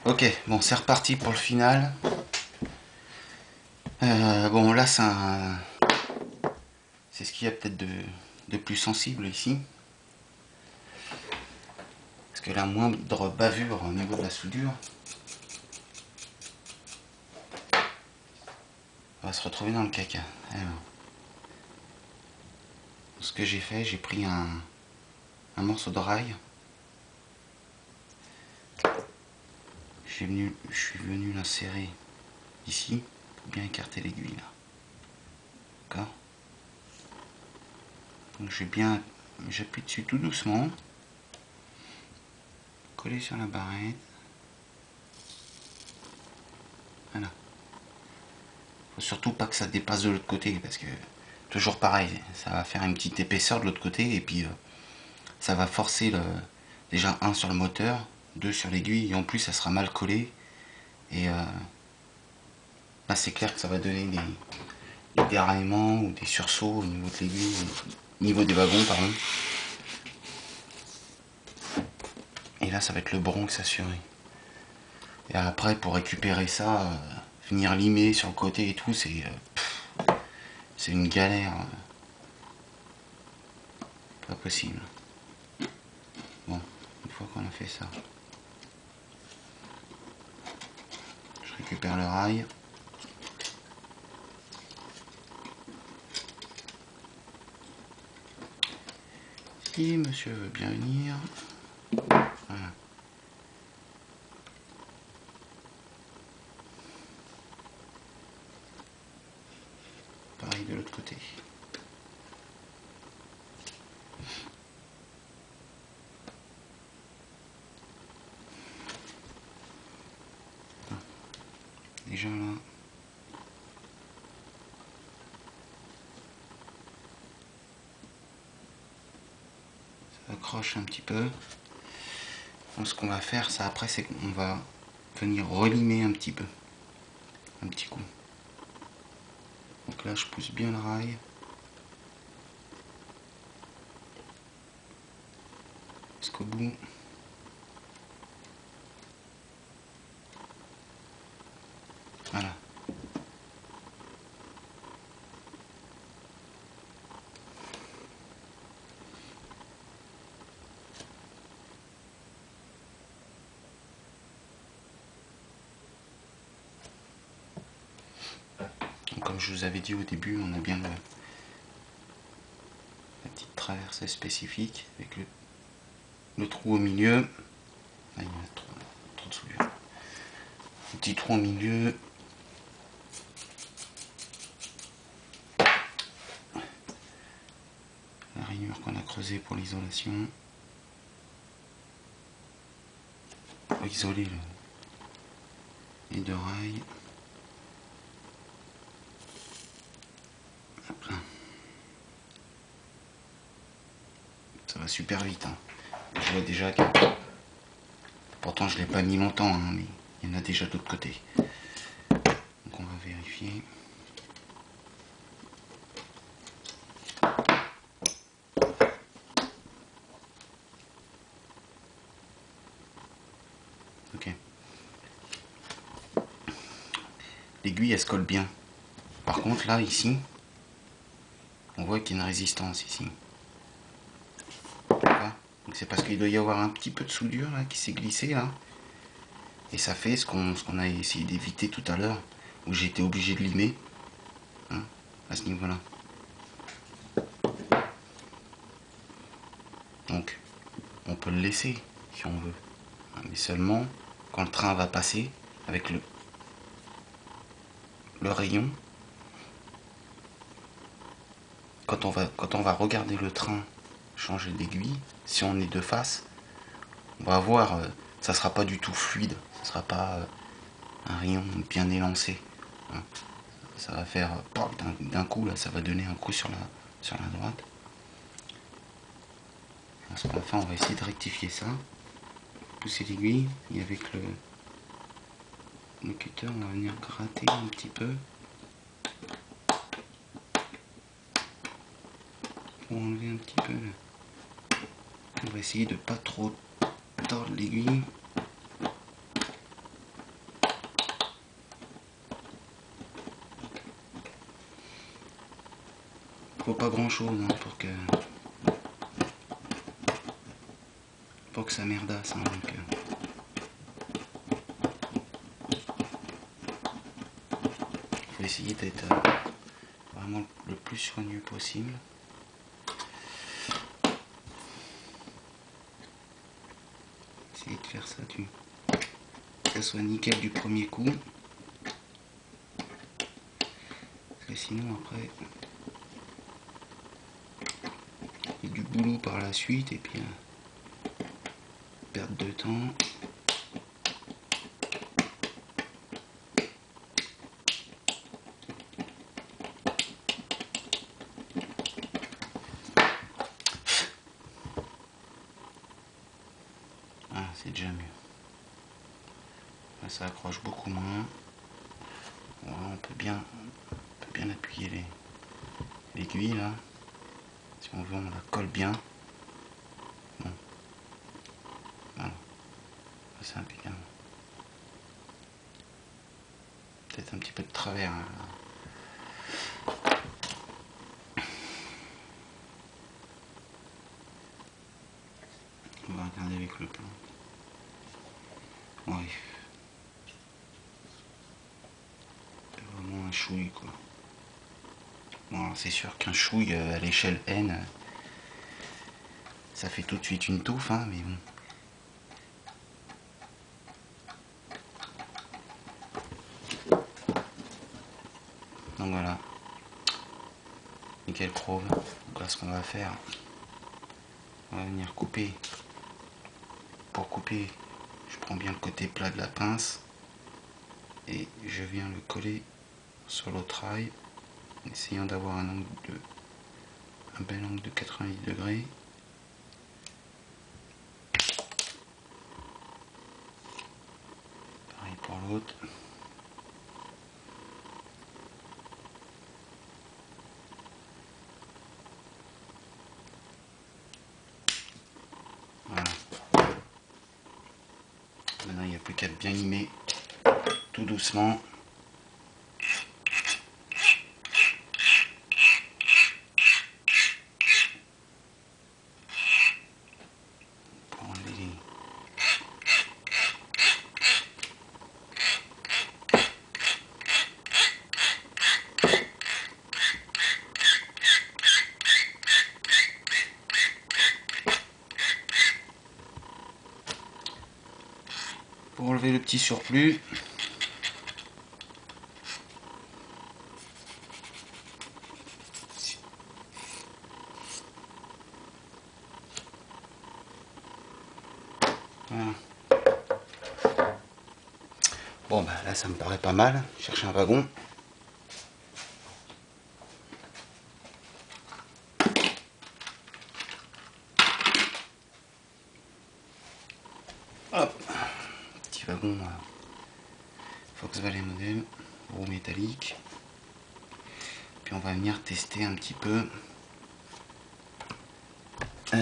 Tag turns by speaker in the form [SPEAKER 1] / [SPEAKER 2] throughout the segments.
[SPEAKER 1] Ok, bon, c'est reparti pour le final. Bon, là, c'est ce qu'il y a peut-être de plus sensible ici. Parce que la moindre bavure au niveau de la soudure va se retrouver dans le caca. Alors, ce que j'ai fait, j'ai pris un morceau de rail. Je suis venu l'insérer ici pour bien écarter l'aiguille là. D'accord. Donc j'appuie dessus tout doucement, coller sur la barrette. Voilà. Faut surtout pas que ça dépasse de l'autre côté parce que toujours pareil, ça va faire une petite épaisseur de l'autre côté et puis ça va forcer déjà un sur le moteur, deux sur l'aiguille et en plus ça sera mal collé et là c'est clair que ça va donner des déraillements ou des sursauts au niveau de l'aiguille, au niveau des wagons pardon. Et là ça va être le Bronx assuré. Et après pour récupérer ça, venir limer sur le côté et tout, c'est une galère. Pas possible. Bon, une fois qu'on a fait ça, je récupère le rail. Si monsieur veut bien venir. Voilà. Pareil de l'autre côté. Déjà là. Ça accroche un petit peu. Donc ce qu'on va faire, ça après, c'est qu'on va venir relimer un petit peu. Un petit coup. Donc là, je pousse bien le rail. Jusqu'au bout. Voilà. Donc, comme je vous avais dit au début, on a bien la petite traversée spécifique avec le trou au milieu. Ah, il y a trop de soudure. Un petit trou au milieu. La rainure qu'on a creusée pour l'isolation. Pour isoler les deux rails. Hop là. Ça va super vite. Hein. Je vois déjà que... Pourtant je ne l'ai pas mis longtemps, hein, mais il y en a déjà de l'autre côté. Donc on va vérifier. Ok. L'aiguille elle se colle bien. Par contre là ici, on voit qu'il y a une résistance ici. Donc c'est parce qu'il doit y avoir un petit peu de soudure là qui s'est glissée là. Et ça fait ce qu'on a essayé d'éviter tout à l'heure, où j'ai été obligé de limer, hein, à ce niveau-là. Donc on peut le laisser si on veut. Mais seulement quand le train va passer avec le rayon, quand on va regarder le train changer d'aiguille, si on est de face, on va voir, ça sera pas du tout fluide, ça sera pas un rayon bien élancé. Hein. Ça va faire d'un coup, là, ça va donner un coup sur la droite. Alors, ce qu'on va faire, on va essayer de rectifier ça. Pousser l'aiguille et avec le cutter, on va venir gratter un petit peu pour enlever un petit peu. On va essayer de pas trop tordre l'aiguille. faut pas grand chose hein, pour que ça merdasse. Hein, donc, faut essayer d'être vraiment le plus soigneux possible. Essayer de faire ça, que ça soit nickel du premier coup. Parce que sinon après il y a du boulot par la suite et puis perte de temps. Ah, c'est déjà mieux. Là, ça accroche beaucoup moins. Voilà, on peut bien appuyer l'aiguille là. Si on veut, on la colle bien. Bon. Voilà. C'est impeccable. Peut-être un petit peu de travers. Hein, là. On va regarder avec le plan. Ouais. C'est vraiment un chouille quoi. Bon, c'est sûr qu'un chouille à l'échelle N, ça fait tout de suite une touffe, hein, mais bon. Donc voilà. Nickel chrome. Donc là, ce qu'on va faire, on va venir couper. Pour couper, je prends bien le côté plat de la pince et je viens le coller sur l'autre rail, en essayant d'avoir un bel angle de 90 degrés. Pareil pour l'autre. Voilà. Maintenant il n'y a plus qu'à bien limer tout doucement. Pour enlever le petit surplus. Voilà. Bon bah là ça me paraît pas mal. Chercher un wagon. Hop. Petit wagon Volkswagen modèle, roue métallique. Puis on va venir tester un petit peu on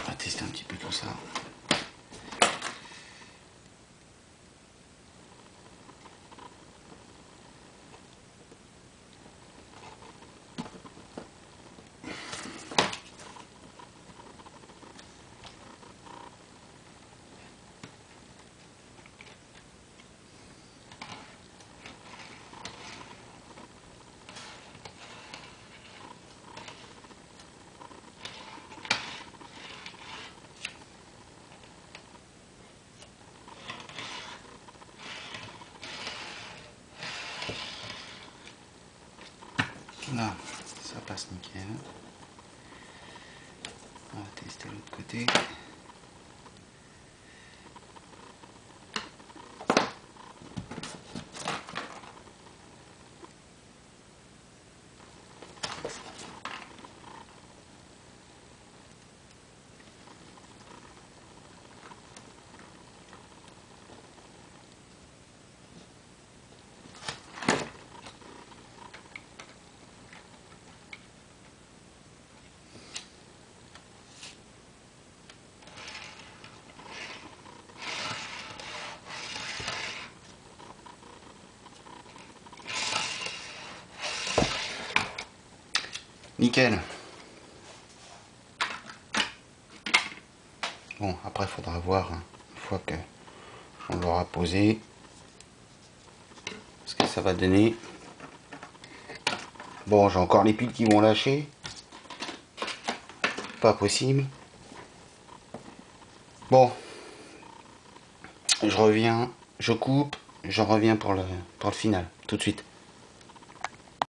[SPEAKER 1] va tester un petit peu tout ça. Là, ça passe nickel. On va tester l'autre côté. nickel. Bon, après il faudra voir hein, une fois que on l'aura posé ce que ça va donner. Bon, j'ai encore les piles qui vont lâcher. Pas possible. Bon, je reviens, je coupe, je reviens pour le final, tout de suite.